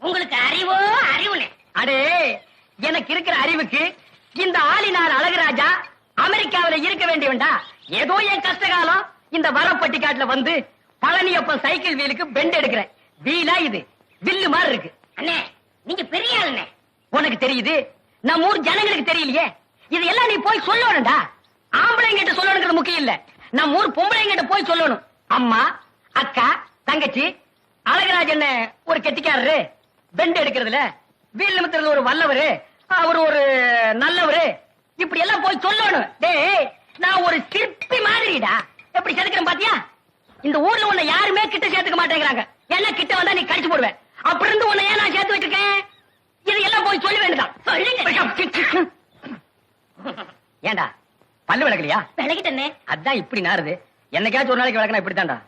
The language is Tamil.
உங்களுக்கு அறிவோ அறிவுனே? அடே, எனக்கு இருக்கிற அறிவுக்கு இந்த ஆளினார் அழகுராஜா அமெரிக்காவில இருக்க வேண்டியவன்டா. ஏதோ என் கஷ்டகாலம் இந்த வரப்பட்டிக்காட்டுல வந்து பழனியப்பன் சைக்கிள் வீலுக்கு பெண்ட் எடுக்கிறேன். வீலா இது வில்லு மாதிரி இருக்கு. அண்ணே, நீங்க பெரிய ஆளுண்ணே. உனக்கு தெரியுது, நம்ம ஊர் ஜனங்களுக்கு தெரியலையே. இது எல்லாம் நீ போய் சொல்லணும்டா. ஆம்பளைங்கிட்ட சொல்லணுங்கிறது முக்கியம் இல்ல, நம்ம ஊர் பொம்பளைங்கிட்ட போய் சொல்லணும். அம்மா, அக்கா, தங்கச்சி, அழகராஜன் ஒரு கெட்டிக்காரரு, பெண்ட் எடுக்கிறதுல வீல் நிமித்துறது ஒரு வல்லவரு, அவர் ஒரு நல்லவரு, இப்படி எல்லாம் போய் சொல்லணும். டேய், நான் ஒரு சிற்பி மாதிரிடா. எப்படி செதுக்கிறேன் பாத்தியா? இந்த ஊர்ல உன்னை யாருமே கிட்ட சேர்த்துக்க மாட்டேங்கிறாங்க. என்ன கிட்ட வந்தா நீ கடிச்சு போடுவேன். அப்படி இருந்து உன்னை ஏன் நான் சேர்த்து வச்சிருக்கேன்? இது எல்லாம் போய் சொல்ல வேண்டியதான். ஏண்டா பல்லு விளக்கலையா? விளக்கிட்டே. அதான் இப்படி நாருது. என்னைக்காச்சும் ஒரு நாளைக்கு விளக்கனா இப்படித்தான்டா.